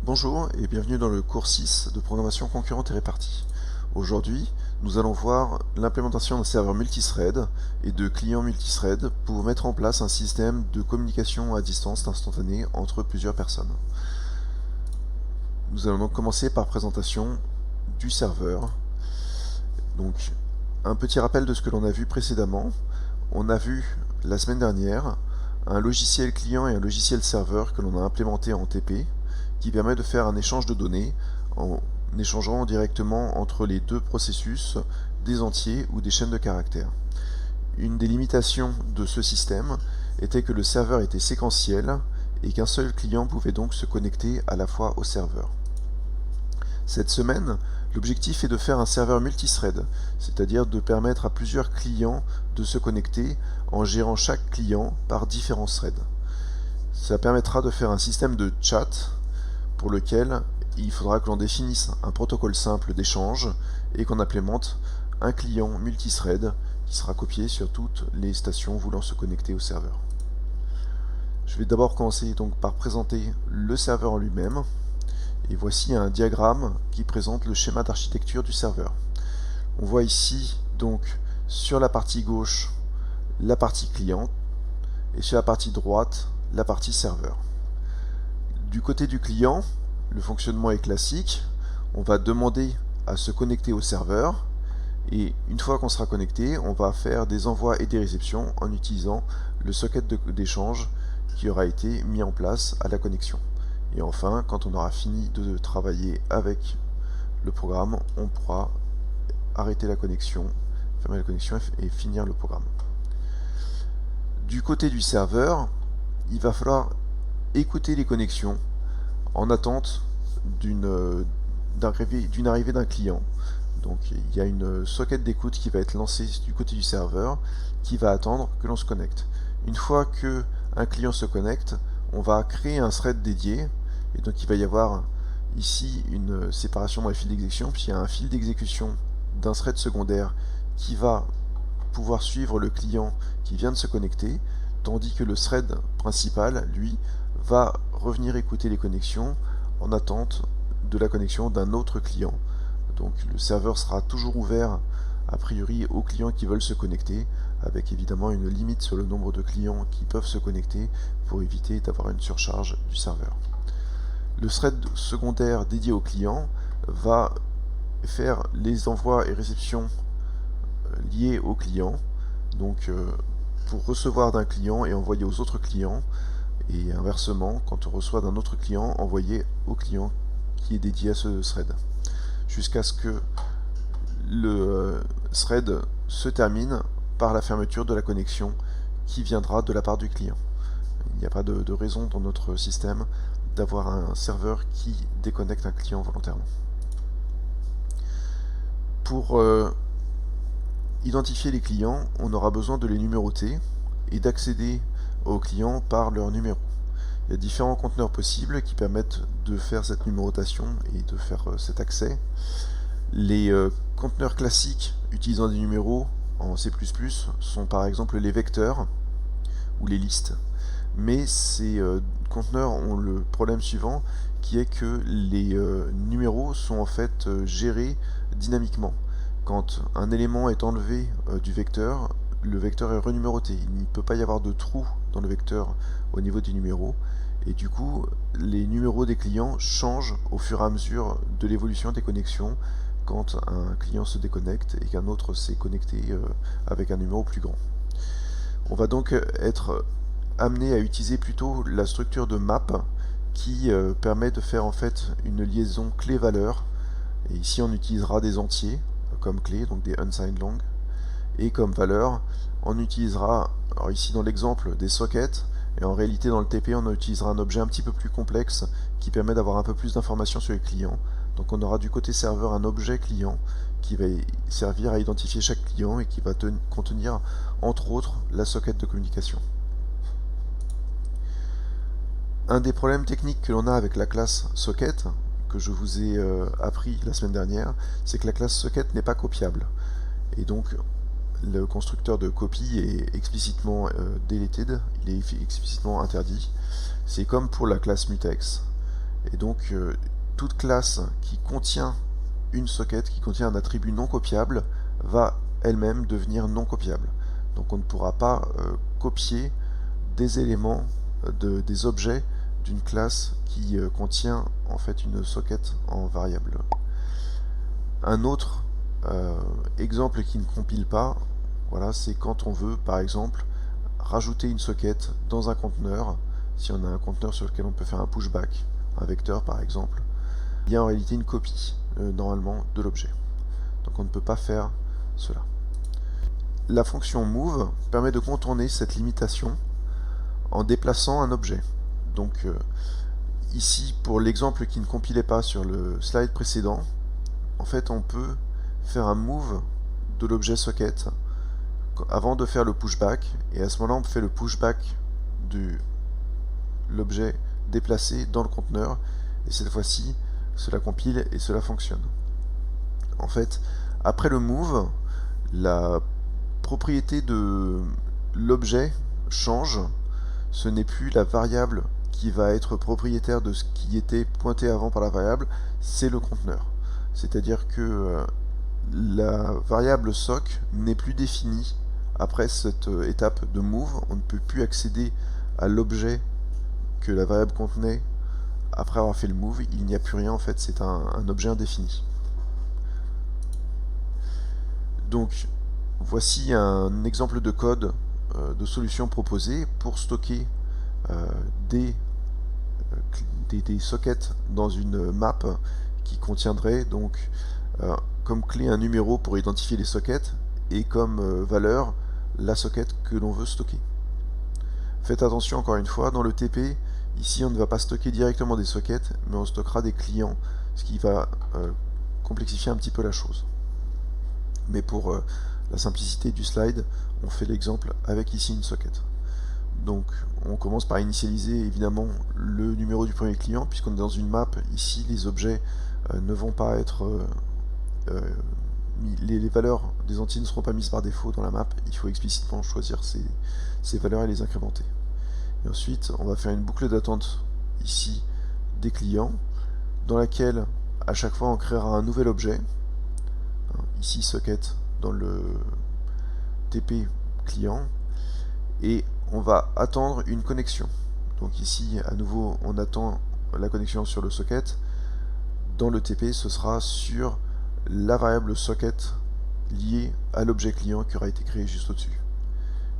Bonjour et bienvenue dans le cours 6 de programmation concurrente et répartie. Aujourd'hui, nous allons voir l'implémentation d'un serveur multithread et de clients multithread pour mettre en place un système de communication à distance instantanée entre plusieurs personnes. Nous allons donc commencer par présentation du serveur. Donc, un petit rappel de ce que l'on a vu précédemment. On a vu la semaine dernière un logiciel client et un logiciel serveur que l'on a implémenté en TP qui permet de faire un échange de données en échangeant directement entre les deux processus des entiers ou des chaînes de caractères. Une des limitations de ce système était que le serveur était séquentiel et qu'un seul client pouvait donc se connecter à la fois au serveur. Cette semaine, l'objectif est de faire un serveur multithread, c'est-à-dire de permettre à plusieurs clients de se connecter en gérant chaque client par différents threads. Ça permettra de faire un système de chat pour lequel il faudra que l'on définisse un protocole simple d'échange et qu'on implémente un client multithread qui sera copié sur toutes les stations voulant se connecter au serveur. Je vais d'abord commencer donc par présenter le serveur en lui-même. Et voici un diagramme qui présente le schéma d'architecture du serveur. On voit ici donc sur la partie gauche la partie client et sur la partie droite la partie serveur. Du côté du client, le fonctionnement est classique. On va demander à se connecter au serveur et une fois qu'on sera connecté, on va faire des envois et des réceptions en utilisant le socket d'échange qui aura été mis en place à la connexion. Et enfin, quand on aura fini de travailler avec le programme, on pourra arrêter la connexion, fermer la connexion et finir le programme. Du côté du serveur, il va falloir écouter les connexions en attente d'une arrivée d'un client. Donc il y a une socket d'écoute qui va être lancée du côté du serveur qui va attendre que l'on se connecte. Une fois qu'un client se connecte, on va créer un thread dédié et donc il va y avoir ici une séparation dans les fils d'exécution puisqu'il y a un fil d'exécution d'un thread secondaire qui va pouvoir suivre le client qui vient de se connecter, tandis que le thread principal, lui, va revenir écouter les connexions en attente de la connexion d'un autre client. Donc le serveur sera toujours ouvert a priori aux clients qui veulent se connecter, avec évidemment une limite sur le nombre de clients qui peuvent se connecter pour éviter d'avoir une surcharge du serveur. Le thread secondaire dédié au client va faire les envois et réceptions liés au client, donc pour recevoir d'un client et envoyer aux autres clients, et inversement, quand on reçoit d'un autre client, envoyer au client qui est dédié à ce thread, jusqu'à ce que le thread se termine par la fermeture de la connexion qui viendra de la part du client. Il n'y a pas de raison dans notre système d'avoir un serveur qui déconnecte un client volontairement. Pour identifier les clients, on aura besoin de les numéroter et d'accéder aux clients par leur numéro. Il y a différents conteneurs possibles qui permettent de faire cette numérotation et de faire cet accès. Les conteneurs classiques utilisant des numéros en C++ sont par exemple les vecteurs ou les listes. Mais ces conteneurs ont le problème suivant qui est que les numéros sont en fait gérés dynamiquement. Quand un élément est enlevé du vecteur, le vecteur est renuméroté. Il ne peut pas y avoir de trou dans le vecteur au niveau des numéros. Et du coup, les numéros des clients changent au fur et à mesure de l'évolution des connexions quand un client se déconnecte et qu'un autre s'est connecté avec un numéro plus grand. On va donc être amené à utiliser plutôt la structure de map qui permet de faire en fait une liaison clé-valeur. Et ici on utilisera des entiers comme clé, donc des unsigned long, et comme valeur on utilisera, alors ici dans l'exemple, des sockets, et en réalité dans le TP on utilisera un objet un petit peu plus complexe qui permet d'avoir un peu plus d'informations sur les clients. Donc on aura du côté serveur un objet client qui va servir à identifier chaque client et qui va contenir entre autres la socket de communication. Un des problèmes techniques que l'on a avec la classe socket, que je vous ai appris la semaine dernière, c'est que la classe socket n'est pas copiable. Et donc le constructeur de copie est explicitement deleted, il est explicitement interdit. C'est comme pour la classe mutex. Et donc toute classe qui contient une socket, qui contient un attribut non copiable, va elle-même devenir non copiable. Donc on ne pourra pas copier des éléments, des objets d'une classe qui contient en fait une socket en variable. Un autre exemple qui ne compile pas, voilà, c'est quand on veut par exemple rajouter une socket dans un conteneur. Si on a un conteneur sur lequel on peut faire un pushback, un vecteur par exemple, il y a en réalité une copie normalement de l'objet. Donc on ne peut pas faire cela. La fonction move permet de contourner cette limitation en déplaçant un objet. Donc ici, pour l'exemple qui ne compilait pas sur le slide précédent, en fait on peut faire un move de l'objet socket avant de faire le pushback, et à ce moment-là on fait le pushback de l'objet déplacé dans le conteneur, et cette fois-ci cela compile et cela fonctionne. En fait, après le move, la propriété de l'objet change. Ce n'est plus la variable qui va être propriétaire de ce qui était pointé avant par la variable, c'est le conteneur. C'est-à-dire que la variable soc n'est plus définie après cette étape de move. On ne peut plus accéder à l'objet que la variable contenait après avoir fait le move. Il n'y a plus rien, en fait, c'est un objet indéfini. Donc voici un exemple de code de solution proposée pour stocker des sockets dans une map qui contiendrait donc comme clé un numéro pour identifier les sockets et comme valeur la socket que l'on veut stocker. Faites attention encore une fois, dans le TP, ici on ne va pas stocker directement des sockets, mais on stockera des clients, ce qui va complexifier un petit peu la chose. Mais pour la simplicité du slide, on fait l'exemple avec ici une socket. Donc on commence par initialiser évidemment le numéro du premier client, puisqu'on est dans une map. Ici les objets ne vont pas être les valeurs des entités ne seront pas mises par défaut dans la map. Il faut explicitement choisir ces valeurs et les incrémenter. Et ensuite on va faire une boucle d'attente ici des clients, dans laquelle à chaque fois on créera un nouvel objet. Ici socket dans le TP client, et on va attendre une connexion. Donc ici à nouveau on attend la connexion sur le socket. Dans le TP ce sera sur la variable socket liée à l'objet client qui aura été créé juste au-dessus.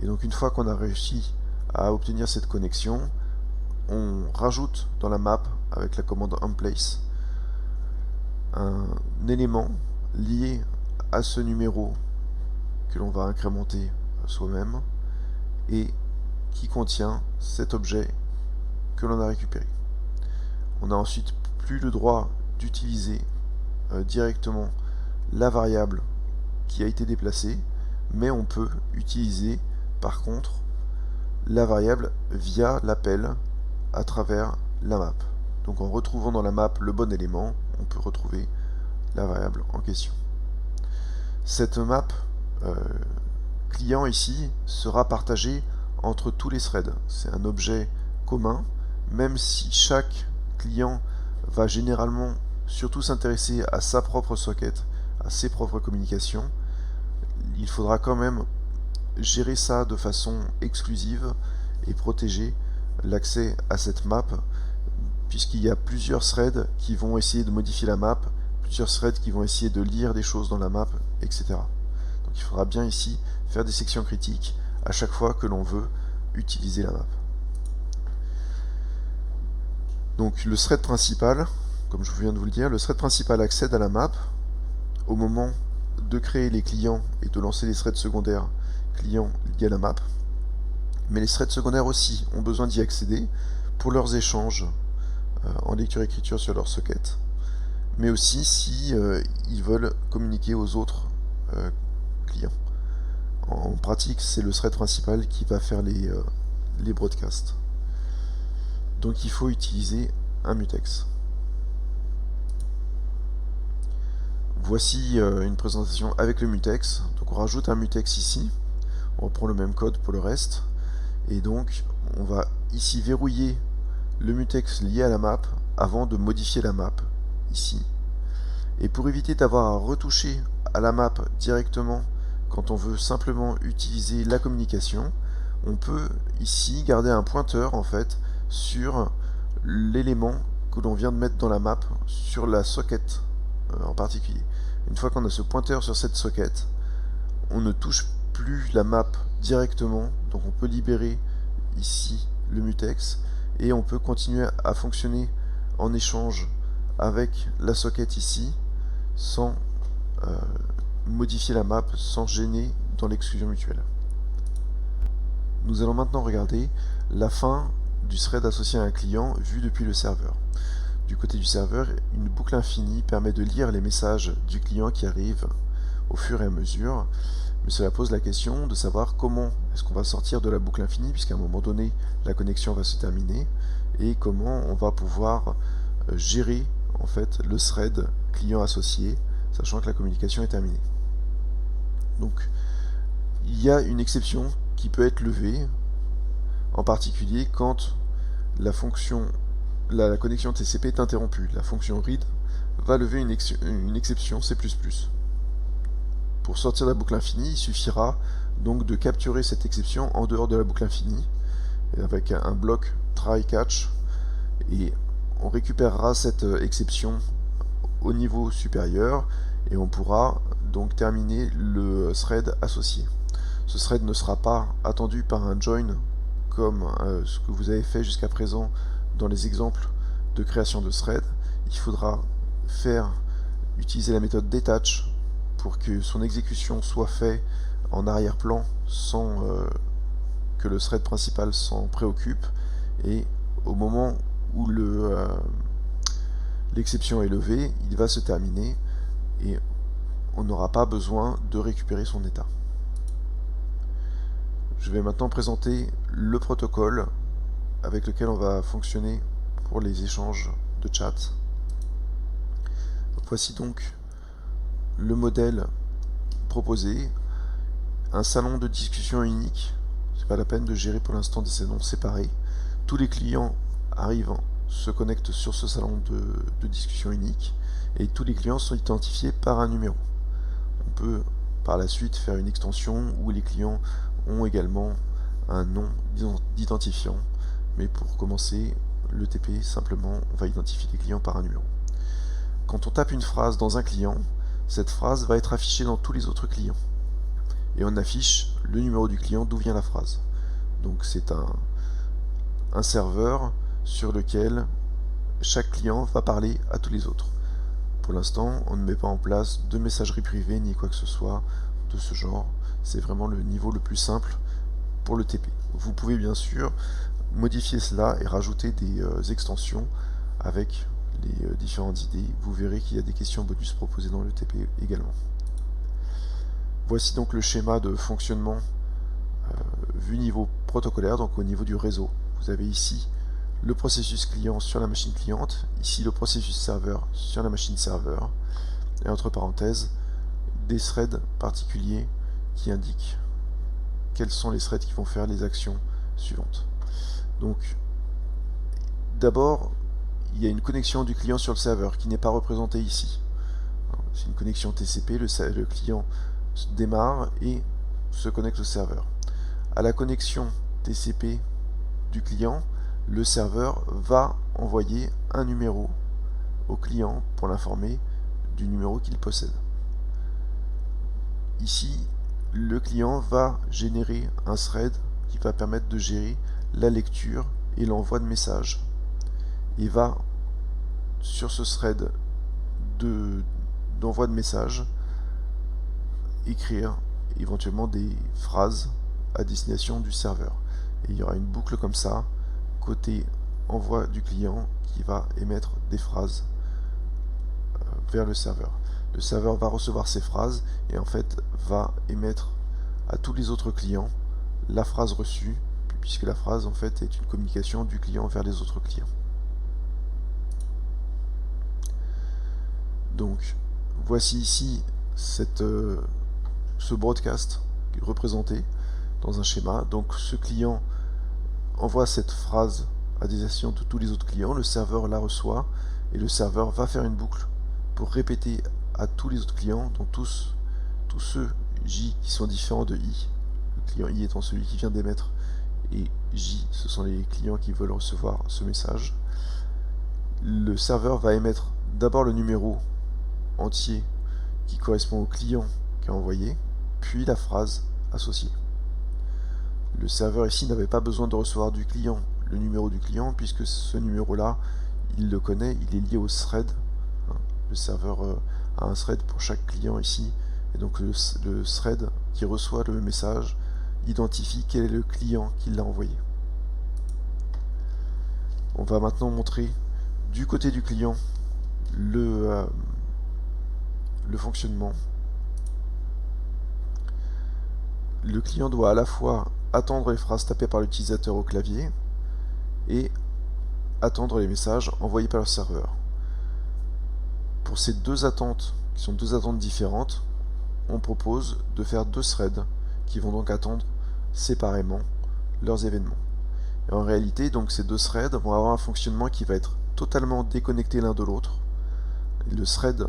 Et donc une fois qu'on a réussi à obtenir cette connexion, on rajoute dans la map avec la commande onPlace un élément lié à ce numéro que l'on va incrémenter soi-même et qui contient cet objet que l'on a récupéré. On n'a ensuite plus le droit d'utiliser directement la variable qui a été déplacée, mais on peut utiliser par contre la variable via l'appel à travers la map. Donc en retrouvant dans la map le bon élément, on peut retrouver la variable en question. Cette map client ici sera partagée entre tous les threads. C'est un objet commun, même si chaque client va généralement surtout s'intéresser à sa propre socket, à ses propres communications. Il faudra quand même gérer ça de façon exclusive et protéger l'accès à cette map, puisqu'il y a plusieurs threads qui vont essayer de modifier la map, plusieurs threads qui vont essayer de lire des choses dans la map, etc. Donc il faudra bien ici faire des sections critiques à chaque fois que l'on veut utiliser la map. Donc le thread principal, comme je viens de vous le dire, le thread principal accède à la map au moment de créer les clients et de lancer les threads secondaires clients liés à la map. Mais les threads secondaires aussi ont besoin d'y accéder pour leurs échanges en lecture-écriture sur leur socket, mais aussi si ils veulent communiquer aux autres clients. En pratique, c'est le thread principal qui va faire les broadcasts. Donc il faut utiliser un mutex. Voici une présentation avec le mutex. Donc on rajoute un mutex ici. On reprend le même code pour le reste. Et donc on va ici verrouiller le mutex lié à la map avant de modifier la map ici. Et pour éviter d'avoir à retoucher à la map directement quand on veut simplement utiliser la communication, on peut ici garder un pointeur en fait sur l'élément que l'on vient de mettre dans la map, sur la socket en particulier. Une fois qu'on a ce pointeur sur cette socket, on ne touche plus la map directement, donc on peut libérer ici le mutex et on peut continuer à fonctionner en échange avec la socket ici sans modifier la map, sans gêner dans l'exclusion mutuelle. Nous allons maintenant regarder la fin du thread associé à un client vu depuis le serveur. Du côté du serveur, une boucle infinie permet de lire les messages du client qui arrivent au fur et à mesure, mais cela pose la question de savoir comment est-ce qu'on va sortir de la boucle infinie, puisqu'à un moment donné la connexion va se terminer, et comment on va pouvoir gérer en fait le thread client associé, sachant que la communication est terminée. Donc il y a une exception qui peut être levée, en particulier quand la connexion TCP est interrompue. La fonction read va lever une exception C++. Pour sortir de la boucle infinie, il suffira donc de capturer cette exception en dehors de la boucle infinie, avec un bloc try catch, et on récupérera cette exception au niveau supérieur, et on pourra donc terminer le thread associé. Ce thread ne sera pas attendu par un join comme ce que vous avez fait jusqu'à présent dans les exemples de création de thread. Il faudra utiliser la méthode detach pour que son exécution soit faite en arrière-plan sans que le thread principal s'en préoccupe, et au moment où l'exception est levée, il va se terminer et on n'aura pas besoin de récupérer son état. Je vais maintenant présenter le protocole avec lequel on va fonctionner pour les échanges de chat. Voici donc le modèle proposé, un salon de discussion unique. C'est pas la peine de gérer pour l'instant des salons séparés. Tous les clients arrivant se connectent sur ce salon de discussion unique, et tous les clients sont identifiés par un numéro. On peut par la suite faire une extension où les clients ont également un nom d'identifiant, mais pour commencer le TP, simplement on va identifier les clients par un numéro. Quand on tape une phrase dans un client, cette phrase va être affichée dans tous les autres clients, et on affiche le numéro du client d'où vient la phrase. Donc c'est un serveur sur lequel chaque client va parler à tous les autres. Pour l'instant, on ne met pas en place de messagerie privée ni quoi que ce soit de ce genre. C'est vraiment le niveau le plus simple pour le TP. Vous pouvez bien sûr modifier cela et rajouter des extensions avec les différentes idées. Vous verrez qu'il y a des questions bonus proposées dans le TP également. Voici donc le schéma de fonctionnement vu niveau protocolaire, donc au niveau du réseau. Vous avez ici le processus client sur la machine cliente, ici le processus serveur sur la machine serveur, et entre parenthèses, des threads particuliers qui indiquent quels sont les threads qui vont faire les actions suivantes. Donc, d'abord, il y a une connexion du client sur le serveur qui n'est pas représentée ici. C'est une connexion TCP, le client démarre et se connecte au serveur. À la connexion TCP du client, le serveur va envoyer un numéro au client pour l'informer du numéro qu'il possède. Ici, le client va générer un thread qui va permettre de gérer la lecture et l'envoi de messages. Et va, sur ce thread d'envoi de messages, écrire éventuellement des phrases à destination du serveur. Et il y aura une boucle comme ça, côté envoi du client, qui va émettre des phrases vers le serveur. Le serveur va recevoir ces phrases et en fait va émettre à tous les autres clients la phrase reçue, puisque la phrase en fait est une communication du client vers les autres clients. Donc voici ici ce broadcast représenté dans un schéma. Donc ce client envoie cette phrase à destination de tous les autres clients, le serveur la reçoit et le serveur va faire une boucle pour répéter à tous les autres clients, donc tous ceux J qui sont différents de I, le client I étant celui qui vient d'émettre, et J, ce sont les clients qui veulent recevoir ce message. Le serveur va émettre d'abord le numéro entier qui correspond au client qui a envoyé, puis la phrase associée. Le serveur ici n'avait pas besoin de recevoir du client le numéro du client, puisque ce numéro-là, il le connaît, il est lié au thread. Le serveur a un thread pour chaque client ici, et donc le thread qui reçoit le message identifie quel est le client qui l'a envoyé. On va maintenant montrer du côté du client le fonctionnement. Le client doit à la fois attendre les phrases tapées par l'utilisateur au clavier et attendre les messages envoyés par le serveur. Pour ces deux attentes, qui sont deux attentes différentes, on propose de faire deux threads qui vont donc attendre séparément leurs événements. Et en réalité, donc ces deux threads vont avoir un fonctionnement qui va être totalement déconnecté l'un de l'autre. Le thread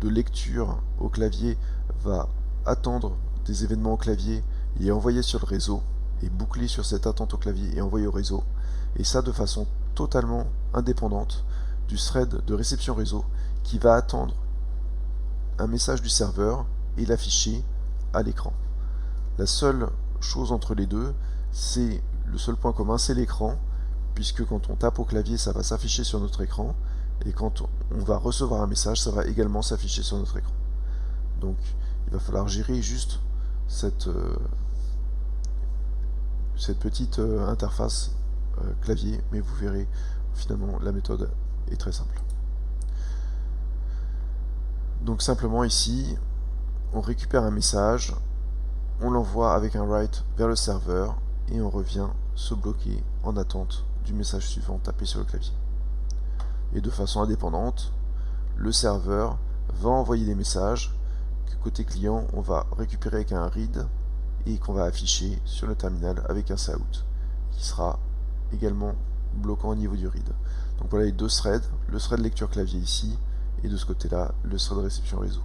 de lecture au clavier va attendre des événements au clavier et envoyer sur le réseau, et boucler sur cette attente au clavier et envoyer au réseau, et ça de façon totalement indépendante du thread de réception réseau qui va attendre un message du serveur et l'afficher à l'écran. La seule chose entre les deux, c'est le seul point commun, c'est l'écran, puisque quand on tape au clavier, ça va s'afficher sur notre écran, et quand on va recevoir un message, ça va également s'afficher sur notre écran. Donc il va falloir gérer juste cette petite interface clavier, mais vous verrez, finalement, la méthode est très simple. Donc simplement ici, on récupère un message, on l'envoie avec un write vers le serveur, et on revient se bloquer en attente du message suivant tapé sur le clavier. Et de façon indépendante, le serveur va envoyer des messages que côté client, on va récupérer avec un read et qu'on va afficher sur le terminal avec un cout qui sera également bloquant au niveau du read. Donc voilà les deux threads, le thread lecture clavier ici, et de ce côté-là, le thread réception réseau.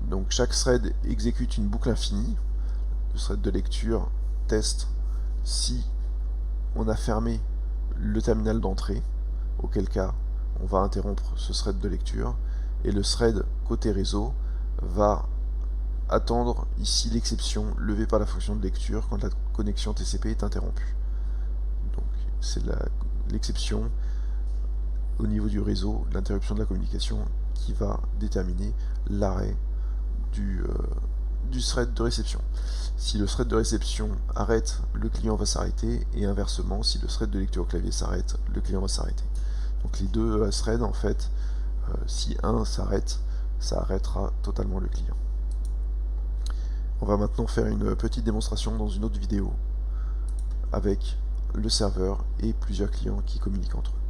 Donc chaque thread exécute une boucle infinie. Le thread de lecture teste si on a fermé le terminal d'entrée, auquel cas on va interrompre ce thread de lecture, et le thread côté réseau va attendre ici l'exception levée par la fonction de lecture quand la connexion TCP est interrompue. Donc c'est l'exception au niveau du réseau, l'interruption de la communication, qui va déterminer l'arrêt du thread de réception. Si le thread de réception arrête, le client va s'arrêter, et inversement, si le thread de lecture au clavier s'arrête, le client va s'arrêter. Donc les deux threads, en fait, si un s'arrête, ça arrêtera totalement le client. On va maintenant faire une petite démonstration dans une autre vidéo avec le serveur et plusieurs clients qui communiquent entre eux.